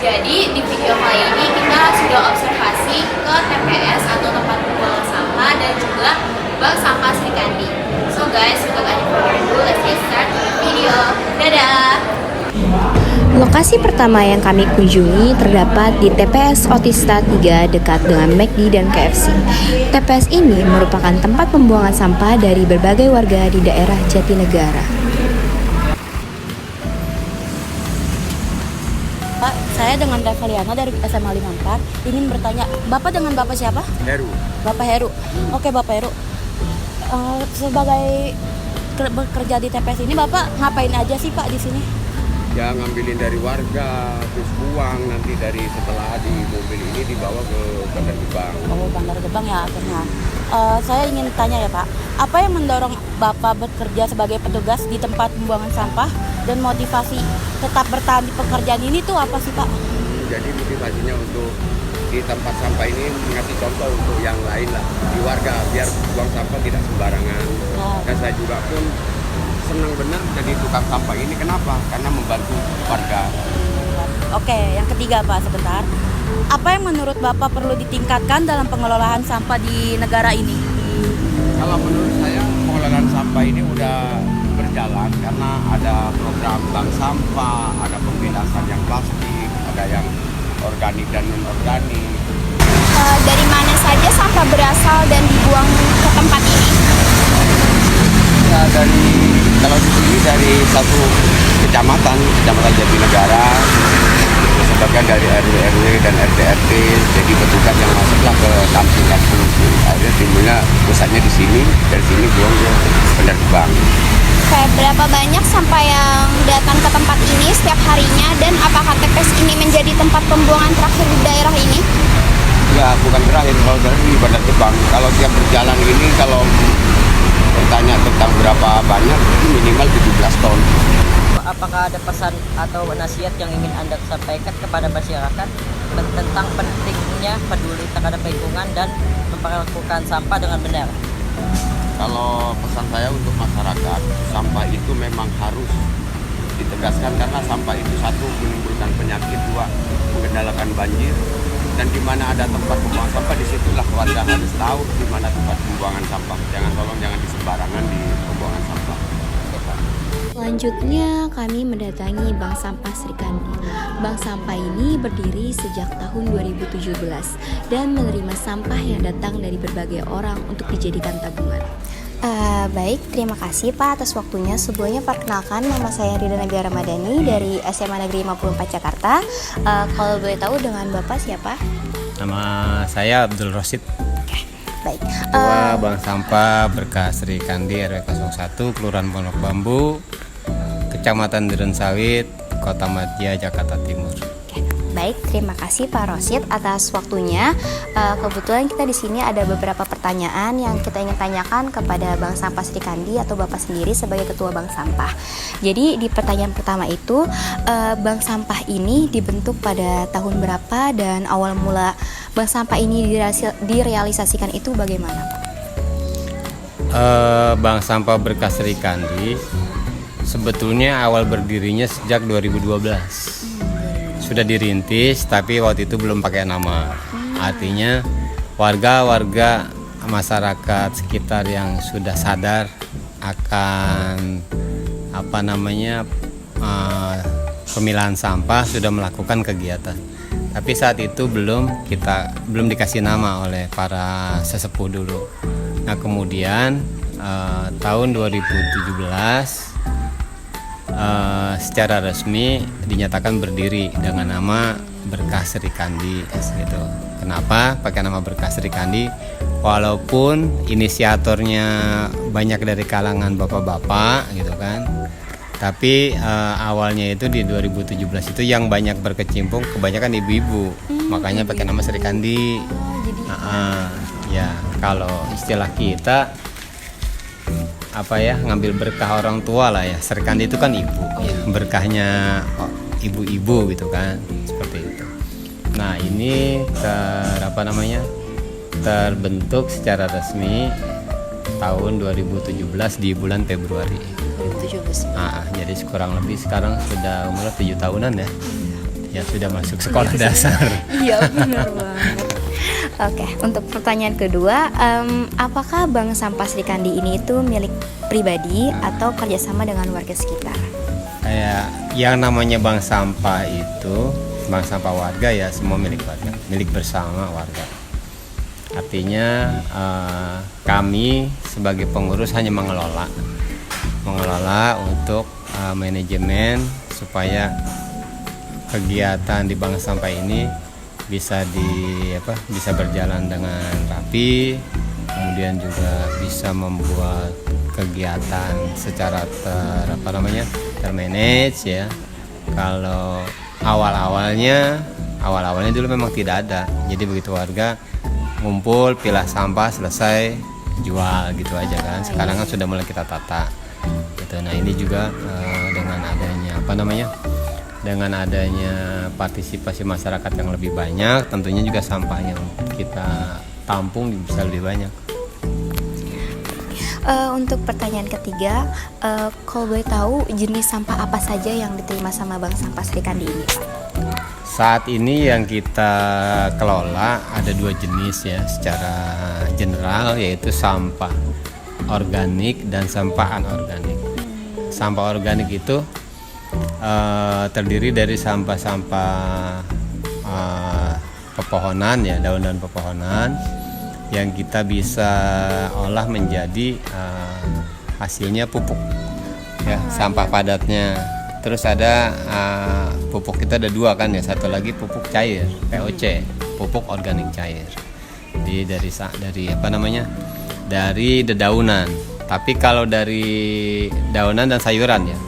Jadi di video kali ini kita sudah observasi ke TPS atau tempat pembuangan sampah dan juga bank sampah Sri Kandi. So guys, without any further ado, let's get start with the video. Dadah! Lokasi pertama yang kami kunjungi terdapat di TPS Otista 3 dekat dengan McD dan KFC. TPS ini merupakan tempat pembuangan sampah dari berbagai warga di daerah Jatinegara. Pak, saya dengan Reveliana dari SMA 54 ingin bertanya, Bapak dengan Bapak siapa? Heru. Bapak Heru. Oke, Bapak Heru. Sebagai bekerja di TPS ini, Bapak ngapain aja sih Pak di sini? Ya ngambilin dari warga, terus buang nanti dari setelah di mobil ini dibawa ke Bandar Gebang. Oh, Bandar Gebang ya akhirnya. Saya ingin tanya ya Pak, apa yang mendorong Bapak bekerja sebagai petugas di tempat pembuangan sampah dan motivasi tetap bertahan di pekerjaan ini tuh apa sih Pak? Jadi motivasinya untuk di tempat sampah ini mengasih contoh untuk yang lain lah, di warga, biar buang sampah tidak sembarangan. Nah. Dan saya juga pun senang benar jadi tukang sampah ini. Kenapa? Karena membantu warga. Oke, yang ketiga Pak, sebentar. Apa yang menurut Bapak perlu ditingkatkan dalam pengelolaan sampah di negara ini? Kalau menurut saya pengelolaan sampah ini udah berjalan karena ada program bank sampah, ada pemilahan yang plastik, ada yang organik dan non-organik. Dari mana saja sampah berasal dan dibuang ke tempat ini? Ya kalau di sini dari satu kecamatan Jatinegara, sebagian dari RW dan RT, jadi petugas yang masuklah ke kampung-kampung. Akhirnya timbulnya pusatnya di sini, dari sini buang ke Bandar Gebang. Kayak berapa banyak sampah yang datang ke tempat ini setiap harinya, dan apakah TPS ini menjadi tempat pembuangan terakhir di daerah ini? Ya bukan terakhir, kalau terakhir di Bandar Gebang. Kalau tiap berjalan ini, kalau bertanya tentang berapa banyak, itu minimal 17 ton. Apakah ada pesan atau nasihat yang ingin Anda sampaikan kepada masyarakat tentang pentingnya peduli terhadap lingkungan dan memperlakukan sampah dengan benar? Kalau pesan saya untuk masyarakat, sampah itu memang harus ditegaskan karena sampah itu satu menimbulkan penyakit, dua mengendalikan banjir, dan di mana ada tempat pembuangan sampah disitulah warga harus tahu di mana tempat pembuangan sampah. Jangan di sembarangan di pembuangan sampah. Selanjutnya kami mendatangi Bank Sampah Sri Kandi. Bank sampah ini berdiri sejak tahun 2017 dan menerima sampah yang datang dari berbagai orang untuk dijadikan tabungan. Baik, terima kasih Pak atas waktunya. Sebelumnya perkenalkan, nama saya Rida Nabila Ramadhani dari SMA Negeri 54 Jakarta. Kalau boleh tahu dengan Bapak siapa? Nama saya Abdul Rosid. Baik. Ketua Bank Sampah Berkah Sri Kandi RW 01, Kelurahan Pondok Bambu, Kecamatan Duren Sawit, Kota Madia, Jakarta Timur. Baik, terima kasih Pak Rosid atas waktunya. Kebetulan kita di sini ada beberapa pertanyaan yang kita ingin tanyakan kepada Bank Sampah Sri Kandi atau Bapak sendiri sebagai Ketua Bank Sampah. Jadi di pertanyaan pertama itu, Bank Sampah ini dibentuk pada tahun berapa dan awal mula Bank Sampah ini direalisasikan itu bagaimana Pak? Bank Sampah Berkah Sri Kandi sebetulnya awal berdirinya sejak 2012. Sudah dirintis tapi waktu itu belum pakai nama. Artinya warga masyarakat sekitar yang sudah sadar akan pemilahan sampah sudah melakukan kegiatan. Tapi saat itu belum dikasih nama oleh para sesepuh dulu. Nah kemudian tahun 2017 secara resmi dinyatakan berdiri dengan nama Berkah Sri Kandi gitu. Kenapa pakai nama Berkah Sri Kandi? Walaupun inisiatornya banyak dari kalangan bapak-bapak gitu kan. Tapi awalnya itu di 2017 itu yang banyak berkecimpung kebanyakan ibu-ibu. Makanya pakai nama Sri Kandi. Ya, kalau istilah kita ngambil berkah orang tua lah ya. Sri Kandi itu kan ibu ya, berkahnya ibu-ibu gitu kan, seperti itu. Nah ini terbentuk secara resmi tahun 2017 di bulan Februari. 2017. Jadi kurang lebih sekarang sudah umur 7 tahunan ya. ya sudah masuk sekolah dasar. Iya benar banget. Oke, untuk pertanyaan kedua, apakah Bank Sampah Sri Kandi ini itu milik pribadi atau kerjasama dengan warga sekitar? Kayak yang namanya bank sampah itu, bank sampah warga ya semua milik warga, milik bersama warga. Artinya kami sebagai pengurus hanya mengelola untuk manajemen supaya kegiatan di bank sampah ini bisa bisa berjalan dengan rapi, kemudian juga bisa membuat kegiatan secara termanage ya. Kalau awalnya dulu memang tidak ada, jadi begitu warga ngumpul pilah sampah selesai jual gitu aja kan. Sekarang kan sudah mulai kita tata gitu. Nah ini juga dengan adanya partisipasi masyarakat yang lebih banyak, tentunya juga sampah yang kita tampung bisa lebih banyak. Untuk pertanyaan ketiga, kalau boleh tahu jenis sampah apa saja yang diterima sama Bank Sampah Sri Kandi ini, Pak? Saat ini yang kita kelola ada 2 jenis ya secara general, yaitu sampah organik dan sampah anorganik. Sampah organik itu terdiri dari sampah-sampah pepohonan ya, daun-daun pepohonan yang kita bisa olah menjadi hasilnya pupuk ya, sampah padatnya. Terus ada pupuk kita ada 2 kan ya, satu lagi pupuk cair POC, pupuk organik cair. Jadi dari dedaunan. Tapi kalau dari daunan dan sayuran ya.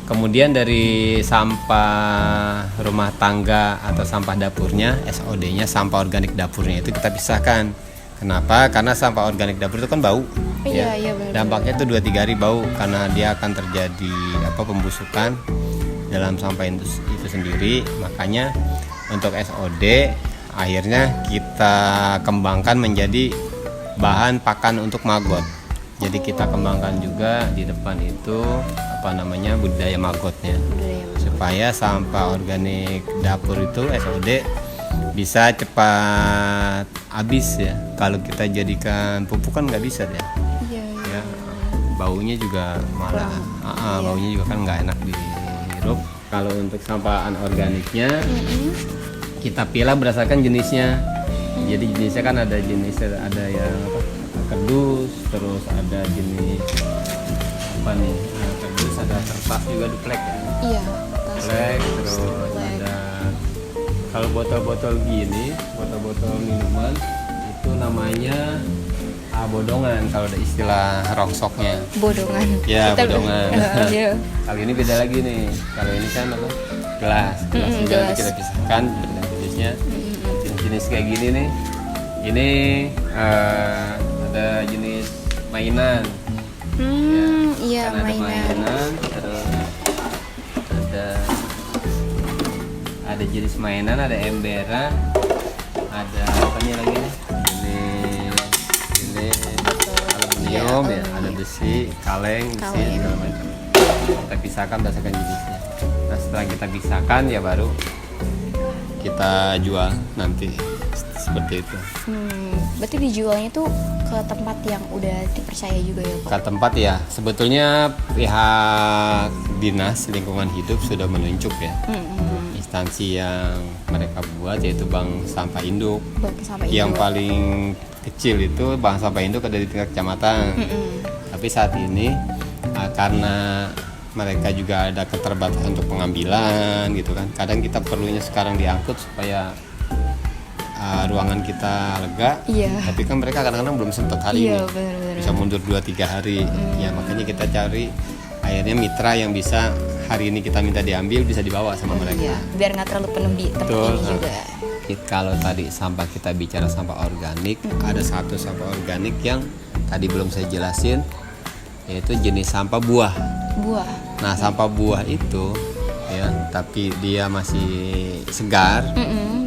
Kemudian dari sampah rumah tangga atau sampah dapurnya, SOD-nya, sampah organik dapurnya itu kita pisahkan. Kenapa? Karena sampah organik dapur itu kan bau. Iya, Ya. benar. Dampaknya itu 2-3 hari bau karena dia akan terjadi pembusukan dalam sampah itu sendiri. Makanya untuk SOD akhirnya kita kembangkan menjadi bahan pakan untuk maggot. Jadi kita kembangkan juga di depan itu budidaya maggotnya, supaya sampah organik dapur itu SOD bisa cepat habis ya. Kalau kita jadikan pupuk kan nggak bisa ya. Ya, baunya juga malah baunya juga kan nggak enak dihirup. Kalau untuk sampah anorganiknya kita pilah berdasarkan jenisnya. Jadi jenisnya kan ada yang kerdus, terus ada jenis kerdus, ada kertas juga duplek ya. Iya. Duplek, terus ada kalau botol-botol gini, botol-botol minuman itu namanya bodongan kalau ada istilah rongsoknya. Bodongan. Ya, bodongan. Iya. Kali ini beda lagi nih. Kalau ini kan gelas juga nanti kita pisahkan jenisnya. Jenis kayak gini nih. Ini ada jenis mainan. Iya, Kan ada mainan. terus ada jenis mainan, ada emberan, ada apa nih lagi nih? Ini aluminium ya, ada besi, kaleng, besi segala macam. Kita pisahkan berdasarkan jenisnya. Nah setelah kita pisahkan ya baru kita jual nanti seperti itu. Berarti dijualnya tuh ke tempat yang udah dipercaya juga ya, Pak? Ke tempat ya, sebetulnya pihak dinas lingkungan hidup sudah menunjuk ya instansi yang mereka buat, yaitu Bank Sampah Induk. Yang paling kecil itu Bank Sampah Induk ada di tingkat kecamatan. Tapi saat ini karena mereka juga ada keterbatasan untuk pengambilan gitu kan, kadang kita perlunya sekarang diangkut supaya ruangan kita lega. Tapi kan mereka kadang-kadang belum sempat hari ini. Bener. Bisa mundur 2-3 hari. Ya makanya kita cari akhirnya mitra yang bisa hari ini kita minta diambil bisa dibawa sama mereka. Biar nggak terlalu penuh di tempat ini juga. Kalau tadi sampah kita bicara sampah organik, ada satu sampah organik yang tadi belum saya jelasin, yaitu jenis sampah buah. Nah sampah buah itu ya, tapi dia masih segar.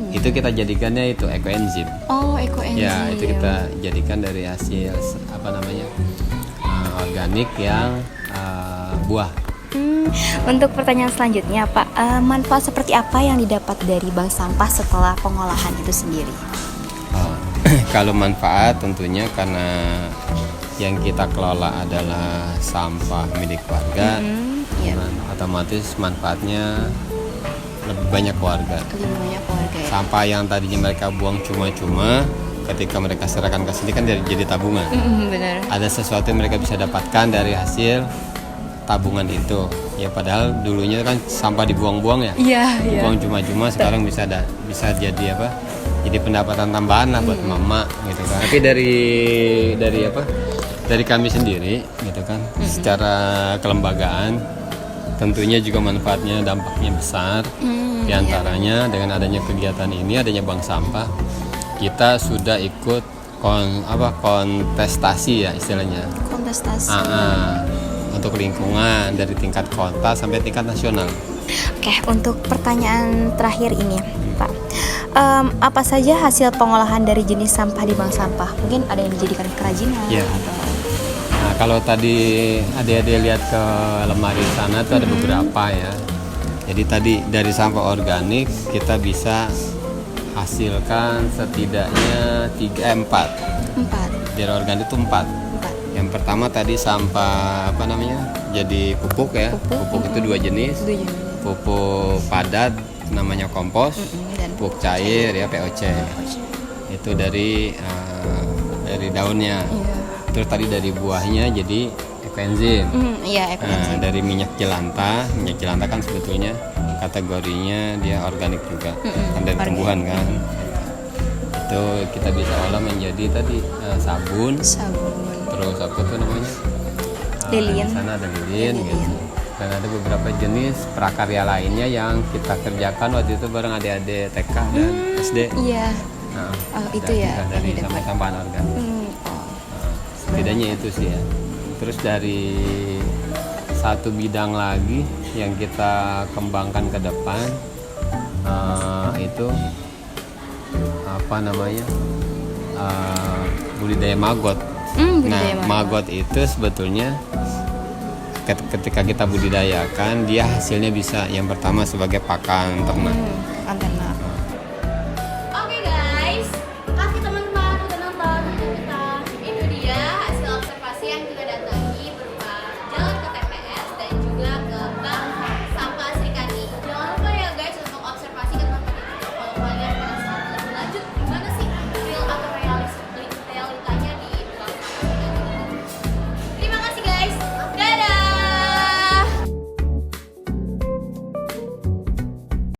Itu kita jadikannya itu ekoenzim. Ekoenzim. Ya, itu kita jadikan dari hasil organik yang buah. Untuk pertanyaan selanjutnya, Pak, manfaat seperti apa yang didapat dari bank sampah setelah pengolahan itu sendiri? Oh, kalau manfaat tentunya karena yang kita kelola adalah sampah milik warga, Iya. otomatis manfaatnya lebih banyak warga. Lebih banyak keluarga ya. Sampah yang tadinya mereka buang cuma-cuma, ketika mereka serahkan ke sini kan jadi tabungan. Benar. Ada sesuatu yang mereka bisa dapatkan dari hasil tabungan itu. Ya padahal dulunya kan sampah dibuang-buang ya. Iya. Dibuang cuma-cuma, sekarang bisa jadi apa? Jadi pendapatan tambahan lah buat mama gitu kan. Tapi dari kami sendiri gitu kan, secara kelembagaan tentunya juga manfaatnya, dampaknya besar. Di antaranya dengan adanya kegiatan ini, adanya bank sampah, kita sudah ikut kontestasi ya istilahnya. Kontestasi. Untuk lingkungan dari tingkat kota sampai tingkat nasional. Oke, untuk pertanyaan terakhir ini, Pak. Apa saja hasil pengolahan dari jenis sampah di bank sampah? Mungkin ada yang dijadikan kerajinan Iya. atau Nah, kalau tadi adik-adik lihat ke lemari sana tuh ada beberapa ya. Jadi tadi dari sampah organik kita bisa hasilkan setidaknya 4. 4. Dari organik itu 4. Yang pertama tadi sampah jadi pupuk ya. Pupuk itu 2 jenis. Pupuk padat namanya kompos, Dan pupuk cair ya POC. Itu dari daunnya. Terus tadi dari buahnya jadi ekoenzim. Iya, ekoenzim. Dari minyak jelantah kan sebetulnya kategorinya dia organik juga, kan dari tumbuhan kan. Itu kita bisa olah menjadi tadi sabun. Terus apa tuh namanya? Lilin. Di sana ada lilin gitu. Dan ada beberapa jenis prakarya lainnya yang kita kerjakan waktu itu bareng adik-adik TK dan SD. Iya. Nah, itu ya, dari yang didapat. sampah-sampahan organik. Setidaknya itu sih ya. Terus dari satu bidang lagi yang kita kembangkan ke depan itu budidaya maggot. Budidaya Maggot itu sebetulnya ketika kita budidayakan dia hasilnya bisa yang pertama sebagai pakan ternak.